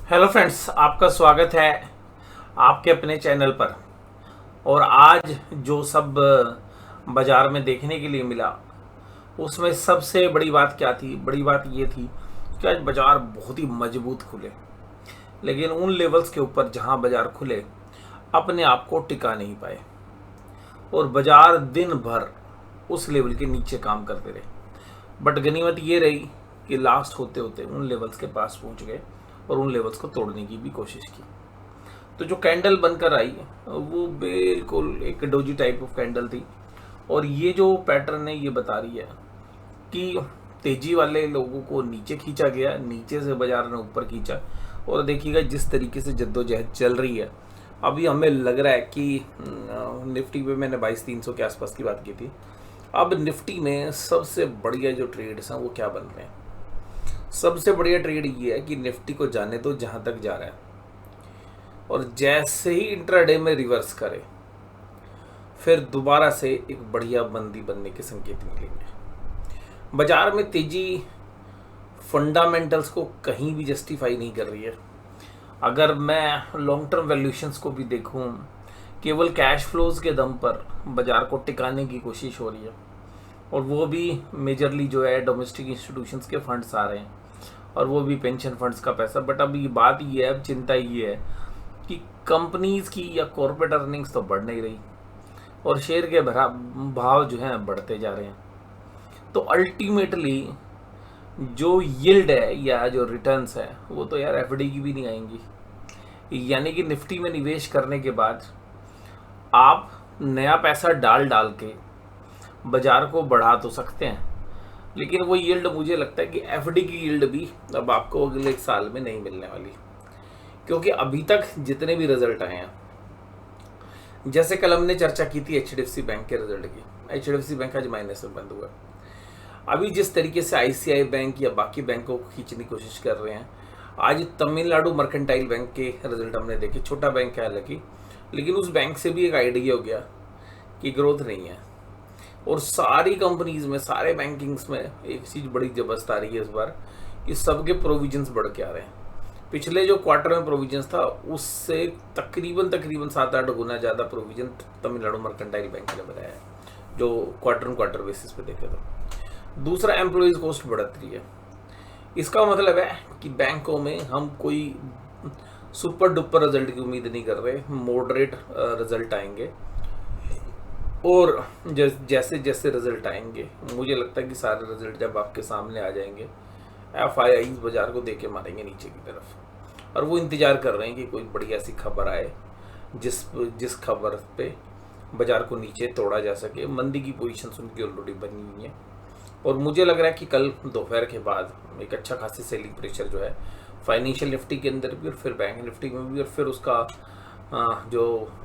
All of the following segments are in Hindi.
हेलो फ्रेंड्स, आपका स्वागत है आपके अपने चैनल पर। और आज जो सब बाज़ार में देखने के लिए मिला, उसमें सबसे बड़ी बात क्या थी? बड़ी बात ये थी कि आज बाज़ार बहुत ही मजबूत खुले, लेकिन उन लेवल्स के ऊपर जहां बाज़ार खुले अपने आप को टिका नहीं पाए और बाज़ार दिन भर उस लेवल के नीचे काम करते रहे। बट गनीमत ये रही कि लास्ट होते होते उन लेवल्स के पास पहुंच गए और उन लेवल्स को तोड़ने की भी कोशिश की। तो जो कैंडल बनकर आई वो बिल्कुल एक डोजी टाइप ऑफ कैंडल थी। और ये जो पैटर्न है ये बता रही है कि तेजी वाले लोगों को नीचे खींचा गया, नीचे से बाजार ने ऊपर खींचा। और देखिएगा जिस तरीके से जद्दोजहद चल रही है, अभी हमें लग रहा है कि निफ्टी पे मैंने 22,300 के आसपास की बात की थी। अब निफ्टी में सबसे बढ़िया जो ट्रेड्स हैं वो क्या बन रहे हैं? सबसे बढ़िया ट्रेड ये है कि निफ्टी को जाने दो जहां तक जा रहा है, और जैसे ही इंट्राडे में रिवर्स करे फिर दोबारा से एक बढ़िया मंदी बनने के संकेत मिलेंगे। बाजार में तेजी फंडामेंटल्स को कहीं भी जस्टिफाई नहीं कर रही है। अगर मैं लॉन्ग टर्म वैल्यूएशंस को भी देखूं, केवल कैश फ्लोज के दम पर बाजार को टिकाने की कोशिश हो रही है, और वो भी मेजरली जो है डोमेस्टिक इंस्टीट्यूशंस के फंड्स आ रहे हैं, और वो भी पेंशन फंड्स का पैसा। बट अब ये बात ये है, अब चिंता ये है कि कंपनीज की या कॉर्पोरेट अर्निंग्स तो बढ़ नहीं रही और शेयर के भाव जो हैं बढ़ते जा रहे हैं। तो अल्टीमेटली जो यील्ड है या जो रिटर्न्स है वो तो यार एफडी की भी नहीं आएंगी। यानी कि निफ्टी में निवेश करने के बाद आप नया पैसा डाल डाल के बाजार को बढ़ा तो सकते हैं, लेकिन वो यील्ड मुझे लगता है कि एफडी की यील्ड भी अब आपको अगले एक साल में नहीं मिलने वाली। क्योंकि अभी तक जितने भी रिजल्ट आए हैं, जैसे कल हमने चर्चा की थी एचडीएफसी बैंक के रिजल्ट की, एचडीएफसी बैंक आज माइनस में बंद हुआ। अभी जिस तरीके से आईसीआई बैंक या बाकी बैंकों को खींचने की कोशिश कर रहे हैं, आज तमिलनाडु मर्केंटाइल बैंक के रिजल्ट हमने देखे। छोटा बैंक है हालांकि, लेकिन उस बैंक से भी एक आइडिया हो गया कि ग्रोथ नहीं है। और सारी कंपनीज में, सारे बैंकिंग्स में एक चीज़ बड़ी जबरदस्त आ रही है इस बार कि सबके प्रोविजंस बढ़ के आ रहे हैं। पिछले जो क्वार्टर में प्रोविजंस था उससे तकरीबन 7-8 गुना ज़्यादा प्रोविजन तमिलनाडु मर्केंटाइल बैंक ने बनाया है, जो क्वार्टर बेसिस पे देखे तो। दूसरा, एम्प्लॉयज़ कॉस्ट बढ़त रही है। इसका मतलब है कि बैंकों में हम कोई सुपर डुपर रिजल्ट की उम्मीद नहीं कर रहे, मॉडरेट रिजल्ट आएंगे। और जैसे जैसे रिजल्ट आएंगे, मुझे लगता है कि सारे रिजल्ट जब आपके सामने आ जाएंगे, एफआईआईज बाजार को देके मारेंगे नीचे की तरफ। और वो इंतजार कर रहे हैं कि कोई बढ़िया सी खबर आए जिस खबर पे बाजार को नीचे तोड़ा जा सके। मंदी की पोजीशन उनकी ऑलरेडी बनी हुई है, और मुझे लग रहा है कि कल दोपहर के बाद एक अच्छा खासी सेलिंग प्रेशर जो है फाइनेंशियल निफ्टी के अंदर भी और फिर बैंक निफ्टी में भी, और फिर उसका जो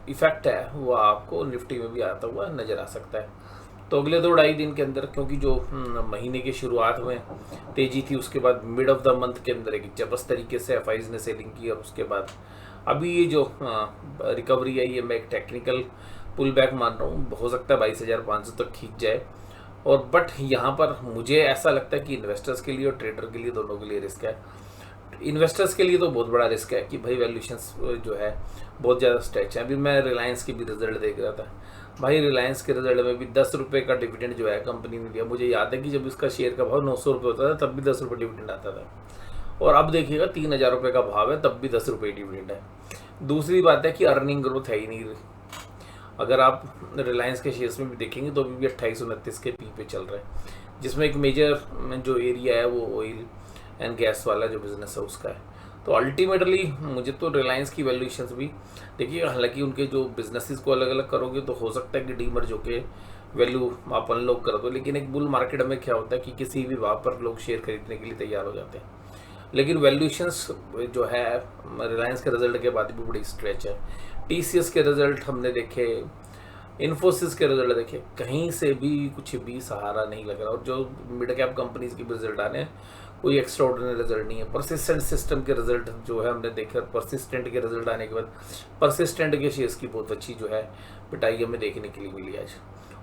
इफेक्ट है वो आपको निफ्टी में भी आता हुआ नजर आ सकता है। तो अगले 2-2.5 दिन के अंदर, क्योंकि जो महीने की शुरुआत में तेजी थी, उसके बाद मिड ऑफ द मंथ के अंदर एक जबरदस्त तरीके से एफआईज ने सेलिंग की, और उसके बाद अभी ये जो रिकवरी है ये मैं एक टेक्निकल पुल बैक मान रहा हूँ। हो सकता है 22,500 तक खींच जाए। और बट यहाँ पर मुझे ऐसा लगता है कि इन्वेस्टर्स के लिए और ट्रेडर के लिए, दोनों के लिए रिस्क है। इन्वेस्टर्स के लिए तो बहुत बड़ा रिस्क है कि भाई वैल्यूएशंस जो है बहुत ज़्यादा स्ट्रेच है। अभी मैं रिलायंस की भी रिजल्ट देख रहा था, भाई रिलायंस के रिजल्ट में भी 10 रुपये का डिविडेंड जो है कंपनी ने दिया। मुझे याद है कि जब इसका शेयर का भाव 900 रुपये होता था तब भी 10 रुपये डिविडेंड आता था, और अब देखिएगा 3,000 रुपये का भाव है तब भी 10 रुपये डिविडेंड है। दूसरी बात है कि अर्निंग ग्रोथ है ही नहीं। अगर आप रिलायंस के शेयर्स में भी देखेंगे तो अभी भी 28-29 के पी पे चल रहा है, जिसमें एक मेजर जो एरिया है वो ऑयल एंड गैस वाला जो बिजनेस है उसका है। तो अल्टीमेटली मुझे तो रिलायंस की वैल्यूएशंस भी देखिए, हालांकि उनके जो बिजनेसेस को अलग अलग करोगे तो हो सकता है कि डीमर जो के वैल्यू आप अनलॉक कर दो, लेकिन एक बुल मार्केट में क्या होता है कि किसी भी भाव पर लोग शेयर खरीदने के लिए तैयार हो जाते हैं। लेकिन वैल्यूएशंस जो है रिलायंस के रिजल्ट के बाद भी बड़ी स्ट्रेच है। टीसीएस के रिजल्ट हमने देखे, इन्फोसिस के रिजल्ट देखे, कहीं से भी कुछ भी सहारा नहीं लग रहा। और जो मिड कैप कंपनीज की भी रिजल्ट आने, कोई एक्स्ट्रा ऑर्डिनरी रिजल्ट नहीं है। परसिस्टेंट सिस्टम के रिजल्ट जो है हमने देखे, परसिस्टेंट के रिजल्ट आने के बाद परसिस्टेंट के शेयर्स की बहुत अच्छी जो है पिटाई हमें देखने के लिए मिली आज।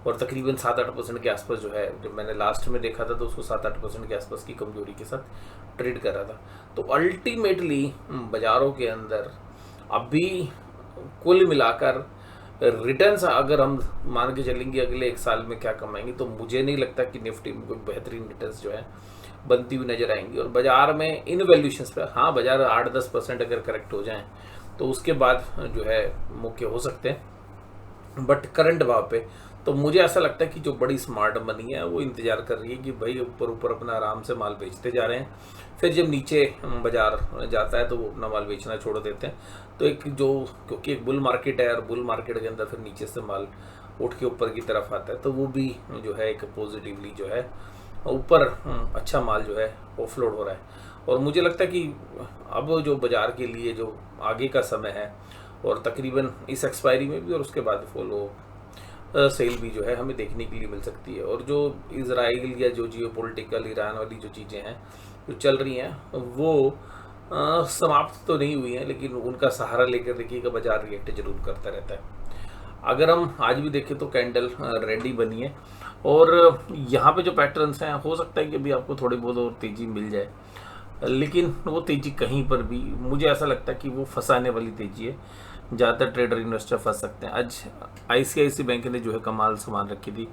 और तकरीबन 7-8% के आसपास जो है, जब मैंने लास्ट में देखा था तो उसको 7-8% के आसपास की कमजोरी के साथ ट्रेड कर रहा था। तो अल्टीमेटली बाज़ारों के अंदर अभी कुल मिलाकर रिटर्न्स अगर हम मान के चलेंगे अगले 1 साल में क्या कमाएंगे, तो मुझे नहीं लगता कि निफ्टी में कोई बेहतरीन रिटर्न्स जो है बनती हुई नजर आएंगी। और बाजार में इन वैल्यूशंस पर हाँ, बाजार 8-10% अगर करेक्ट हो जाएं तो उसके बाद जो है मुख्य हो सकते हैं, बट करंट भाव पे तो मुझे ऐसा लगता है कि जो बड़ी स्मार्ट मनी है वो इंतजार कर रही है कि भाई ऊपर ऊपर अपना आराम से माल बेचते जा रहे हैं, फिर जब नीचे बाजार जाता है तो वो अपना माल बेचना छोड़ देते हैं। तो एक जो, क्योंकि एक बुल मार्केट है और बुल मार्केट के अंदर फिर नीचे से माल उठ के ऊपर की तरफ आता है, तो वो भी जो है एक पॉजिटिवली जो है ऊपर अच्छा माल जो है ऑफलोड हो रहा है। और मुझे लगता है कि अब जो बाजार के लिए जो आगे का समय है, और तकरीबन इस एक्सपायरी में भी और उसके बाद फॉलो सेल भी जो है हमें देखने के लिए मिल सकती है। और जो इजराइल या जो जियोपॉलिटिकल ईरान वाली जो चीज़ें हैं जो चल रही हैं वो समाप्त तो नहीं हुई हैं, लेकिन उनका सहारा लेकर देखिएगा बाजार रिएक्ट जरूर करता रहता है। अगर हम आज भी देखें तो कैंडल रेडी बनी है, और यहाँ पे जो पैटर्न्स हैं हो सकता है कि अभी आपको थोड़ी बहुत और तेज़ी मिल जाए, लेकिन वो तेज़ी कहीं पर भी मुझे ऐसा लगता है कि वो फंसाने वाली तेज़ी है, ज़्यादातर ट्रेडर इन्वेस्टर फंस सकते हैं। आज ICICI बैंक ने जो है कमाल सामान रखी थी,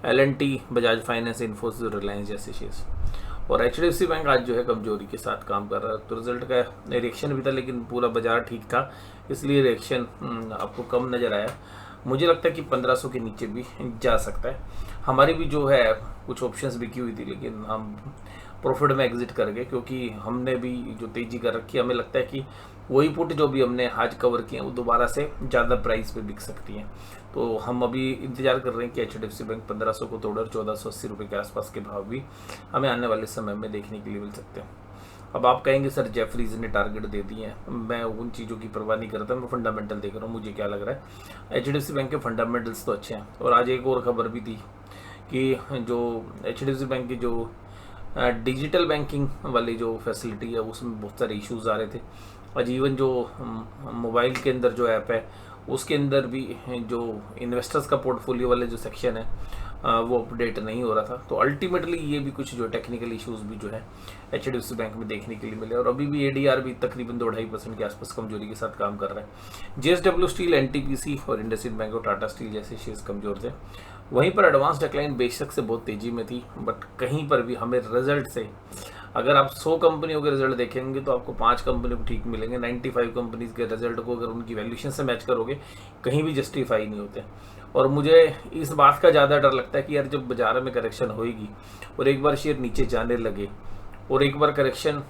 L&T, बजाज फाइनेंस, इन्फोसिस, रिलायंस जैसे शेयर्स, और HDFC बैंक आज जो है कमजोरी के साथ काम कर रहा है। तो रिजल्ट का रिएक्शन भी था, लेकिन पूरा बाजार ठीक था, इसलिए रिएक्शन आपको कम नज़र आया। मुझे लगता है कि 1500 के नीचे भी जा सकता है। हमारी भी जो है कुछ ऑप्शंस बिकी हुई थी, लेकिन हम प्रॉफिट में एग्जिट कर गए, क्योंकि हमने भी जो तेज़ी कर रखी है, हमें लगता है कि वही पुट जो भी हमने आज कवर किए हैं वो दोबारा से ज़्यादा प्राइस पे बिक सकती हैं। तो हम अभी इंतजार कर रहे हैं कि HDFC बैंक 1500 को तोड़कर 1480 रुपये के आसपास के भाव भी हमें आने वाले समय में देखने के लिए मिल सकते हैं। अब आप कहेंगे सर जेफरीज ने टारगेट दे दिए हैं, मैं उन चीज़ों की परवाह नहीं करता, मैं फंडामेंटल देख रहा हूँ। मुझे क्या लग रहा है, HDFC बैंक के फंडामेंटल्स तो अच्छे हैं। और आज एक और खबर भी थी कि जो HDFC बैंक की जो डिजिटल बैंकिंग वाली जो फैसिलिटी है उसमें बहुत सारे इश्यूज आ रहे थे, और इवन जो मोबाइल के अंदर जो ऐप है उसके अंदर भी जो इन्वेस्टर्स का पोर्टफोलियो वाले जो सेक्शन है वो अपडेट नहीं हो रहा था। तो अल्टीमेटली ये भी कुछ जो टेक्निकल इश्यूज भी जो है HDFC बैंक में देखने के लिए मिले, और अभी भी ADR भी तकरीबन 2-2.5% के आसपास कमजोरी के साथ काम कर रहा है। JSW स्टील, NTPC और इंडसइंड बैंक और टाटा स्टील जैसे शेयर्स कमजोर थे। वहीं पर एडवांस डिक्लाइन बेशक से बहुत तेजी में थी, बट कहीं पर भी हमें रिजल्ट से, अगर आप 100 कंपनियों के रिजल्ट देखेंगे तो आपको 5 कंपनी को ठीक मिलेंगे। 95 कंपनीज के रिजल्ट को अगर उनकी वैल्यूएशन से मैच करोगे कहीं भी जस्टिफाई नहीं होते। और मुझे इस बात का ज़्यादा डर लगता है कि यार जब बाजार में करेक्शन होएगी और एक बार शेयर नीचे जाने लगे और एक बार करेक्शन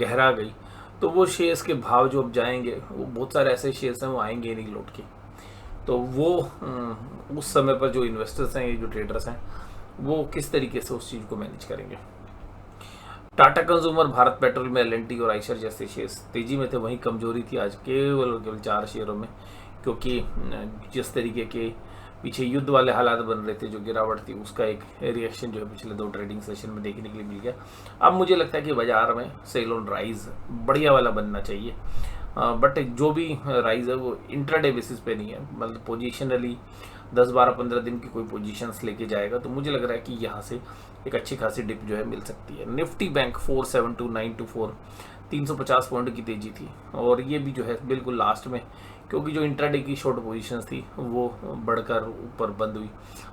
गहरा गई, तो वो शेयर्स के भाव जो अब जाएंगे, वो बहुत सारे ऐसे शेयर्स हैं वो आएंगे नहीं लौट के। तो वो उस समय पर जो इन्वेस्टर्स हैं, ये जो ट्रेडर्स हैं, वो किस तरीके से उस चीज़ को मैनेज करेंगे। टाटा कंज्यूमर, भारत पेट्रोल में L&T और आइशर जैसे शेयर्स तेजी में थे, वहीं कमजोरी थी आज केवल 4 शेयरों में, क्योंकि जिस तरीके के पीछे युद्ध वाले हालात बन रहे थे, जो गिरावट थी, उसका एक रिएक्शन जो है पिछले 2 ट्रेडिंग सेशन में देखने के लिए मिल गया। अब मुझे लगता है कि बाजार में सेल ऑन राइज बढ़िया वाला बनना चाहिए, बट जो भी राइज है वो इंट्राडे बेसिस पे नहीं है, मतलब पोजिशनली 10-12-15 दिन की कोई पोजीशंस लेके जाएगा। तो मुझे लग रहा है कि यहाँ से एक अच्छी खासी डिप जो है मिल सकती है। निफ्टी बैंक 472924 350 पॉइंट की तेजी थी, और ये भी जो है बिल्कुल लास्ट में, क्योंकि जो इंट्राडे की शॉर्ट पोजीशंस थी वो बढ़कर ऊपर बंद हुई,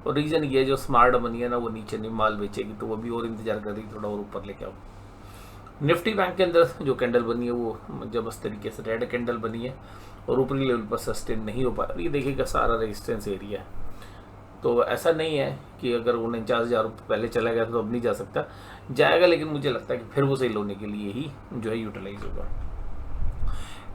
और रीज़न ये जो स्मार्ट मनी है ना वो नीचे नहीं माल बेचेगी, तो वो भी और इंतजार कर रही थोड़ा और ऊपर लेके आओ। निफ्टी बैंक के अंदर जो कैंडल बनी है वो जबरदस्त तरीके से रेड कैंडल बनी है और ऊपरी लेवल पर सस्टेन नहीं हो पा रही। ये देखिएगा सारा रेजिस्टेंस एरिया है, तो ऐसा नहीं है कि अगर 49,000 रुपये पहले चला गया तो अब नहीं जा सकता, जाएगा, लेकिन मुझे लगता है कि फिर वो सेल होने के लिए ही जो है यूटिलाइज होगा।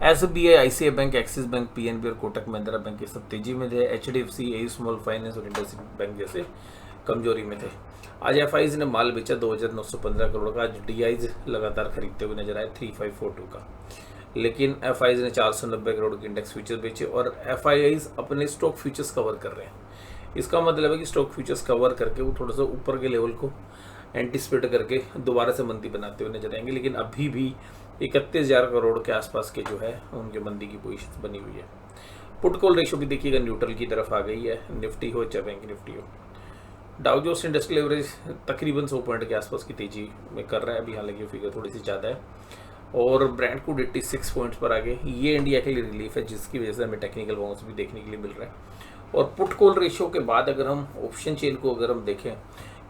SBI, ICICI bank, axis bank, PNB और कोटक महिंद्रा बैंक ये सब तेजी में थे। HDFC, AU स्मॉल फाइनेंस और इंडसइंड बैंक जैसे कमजोरी में थे। आज FIs ने माल बेचा 2,915 करोड़ का। आज DIs लगातार खरीदते हुए नजर आए 3542 का, लेकिन FIs ने 490 करोड़ के इंडेक्स फ्यूचर्स बेचे, और FIs अपने स्टॉक फ्यूचर्स कवर कर रहे हैं। इसका मतलब है कि स्टॉक फ्यूचर्स कवर करके वो थोड़ा सा ऊपर के लेवल को एंटिसिपेट करके दोबारा से मंदी बनाते हुए नजर आएंगे, लेकिन अभी भी 31,000 करोड़ के आसपास के जो है उनके मंदी की पोजीशन बनी हुई है। पुट कॉल रेशियो भी देखिएगा न्यूट्रल की तरफ आ गई है, निफ्टी हो चाहे बैंक निफ्टी हो। डाउ जोन्स इंडस्ट्रियल एवरेज तकरीबन 100 पॉइंट के आसपास की तेजी में कर रहा है अभी, हालांकि फिगर थोड़ी सी ज़्यादा है। और ब्रांड क्रूड 86 पॉइंट्स पर आगे, ये इंडिया के लिए रिलीफ है, जिसकी वजह से हमें टेक्निकल बाउंस भी देखने के लिए मिल रहा है। और पुट कॉल रेशियो के बाद अगर हम ऑप्शन चेन को अगर हम देखें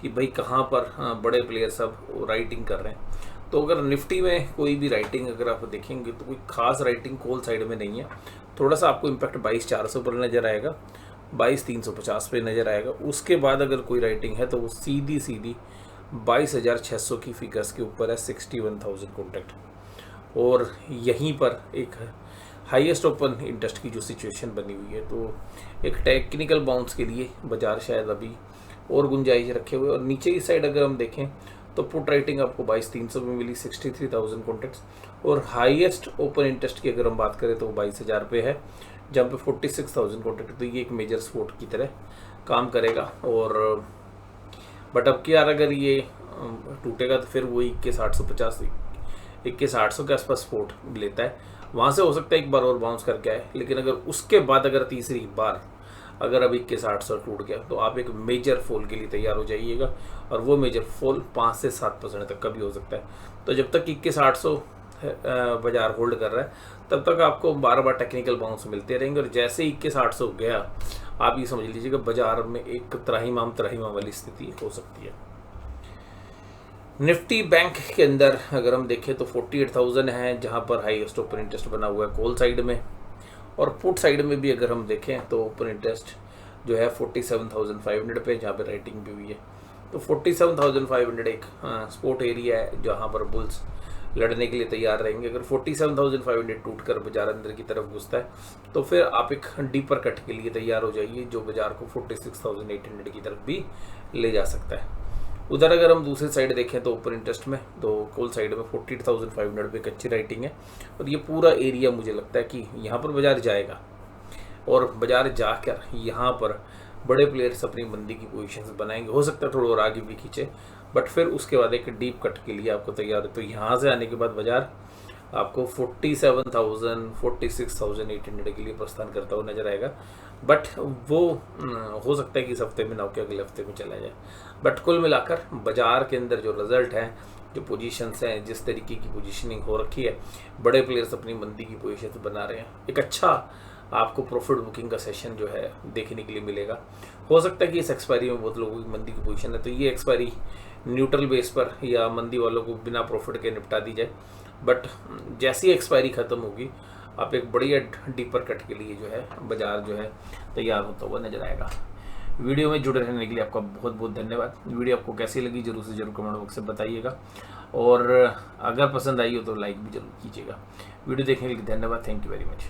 कि भाई कहाँ पर बड़े प्लेयर सब राइटिंग कर रहे हैं, तो अगर निफ्टी में कोई भी राइटिंग अगर आप देखेंगे तो कोई खास राइटिंग कॉल साइड में नहीं है। थोड़ा सा आपको इम्पैक्ट 22,400 पर नज़र आएगा, 22,350 पे नज़र आएगा। उसके बाद अगर कोई राइटिंग है तो वो सीधी 22,600 की फिगर्स के ऊपर है, 61,000 कॉन्टैक्ट। और यहीं पर एक हाईएस्ट ओपन इंटरेस्ट की जो सिचुएशन बनी हुई है, तो एक टेक्निकल बाउंस के लिए बाजार शायद अभी और गुंजाइश रखे हुए। और नीचे की साइड अगर हम देखें तो पुट राइटिंग आपको 22,300 में मिली, 63,000 कॉन्टैक्ट्स। और हाईएस्ट ओपन इंटरेस्ट की अगर हम बात करें तो 22,000 पे है, जहाँ पे 46,000 कॉन्टैक्ट। तो ये एक मेजर सपोर्ट की तरह काम करेगा। और बट अब क्या अगर ये टूटेगा तो फिर वो 21,850 21,800 के आसपास सपोर्ट लेता है, वहाँ से हो सकता है एक बार और बाउंस करके आए। लेकिन अगर उसके बाद अगर तीसरी बार अगर अब 21,800 टूट गया तो आप एक मेजर फॉल के लिए तैयार हो जाइएगा। और वो मेजर फॉल 5 से 7% तक का भी हो सकता है। तो जब तक 21,800 बाजार होल्ड कर रहा है तब तक आपको बार बार टेक्निकल बाउंस मिलते रहेंगे। और जैसे 21,800 गया, आप ये समझ लीजिएगा बाजार में एक त्राहिमाम वाली स्थिति हो सकती है। निफ्टी बैंक के अंदर अगर हम देखें तो 48,000 है, जहां पर हाईएस्ट ओपन इंटरेस्ट बना हुआ है कॉल साइड में। और पुट साइड में भी अगर हम देखें तो ओपन इंटरेस्ट जो है 47,500 पे, जहाँ पे राइटिंग भी हुई है। तो 47,500 एक स्पोर्ट एरिया है जहाँ पर बुल्स लड़ने के लिए तैयार रहेंगे। अगर 47,500 टूट कर बाजार अंदर की तरफ घुसता है तो फिर आप एक डीपर कट के लिए तैयार हो जाइए, जो बाजार को 46,800 की तरफ भी ले जा सकता है। उधर अगर हम दूसरी साइड देखें तो ओपन इंटरेस्ट में तो कॉल साइड में 48,500 पे एक अच्छी राइटिंग है। और ये पूरा एरिया मुझे लगता है कि यहाँ पर बाजार जाएगा, और बाजार जाकर यहाँ पर बड़े प्लेयर्स अपनी मंदी की पोजीशंस बनाएंगे। हो सकता है थोड़ा और आगे भी खींचे, बट फिर उसके बाद एक डीप कट के लिए आपको तैयार है। तो यहाँ से आने के बाद बाजार आपको 47,000 46,800 के लिए प्रस्थान करता हुआ नजर आएगा। बट वो हो सकता है कि इस हफ्ते में ना होकर अगले हफ्ते में चला जाए। बट कुल मिलाकर बाजार के अंदर जो रिजल्ट है, जो पोजीशंस हैं, जिस तरीके की पोजीशनिंग हो रखी है, बड़े प्लेयर्स अपनी मंदी की पोजीशन बना रहे हैं, एक अच्छा आपको प्रॉफिट बुकिंग का सेशन जो है देखने के लिए मिलेगा। हो सकता है कि इस एक्सपायरी में बहुत लोगों की मंदी की पोजीशन है, तो ये एक्सपायरी न्यूट्रल बेस पर या मंदी वालों को बिना प्रॉफिट के निपटा दी जाए। बट जैसी एक्सपायरी खत्म होगी, आप एक बढ़िया डीपर कट के लिए जो है बाजार जो है तैयार होता हुआ नजर आएगा। वीडियो में जुड़े रहने के लिए आपका बहुत बहुत धन्यवाद। वीडियो आपको कैसी लगी जरूर से जरूर कमेंट बॉक्स में बताइएगा, और अगर पसंद आई हो तो लाइक भी जरूर कीजिएगा। वीडियो देखने के लिए धन्यवाद। Thank you very much.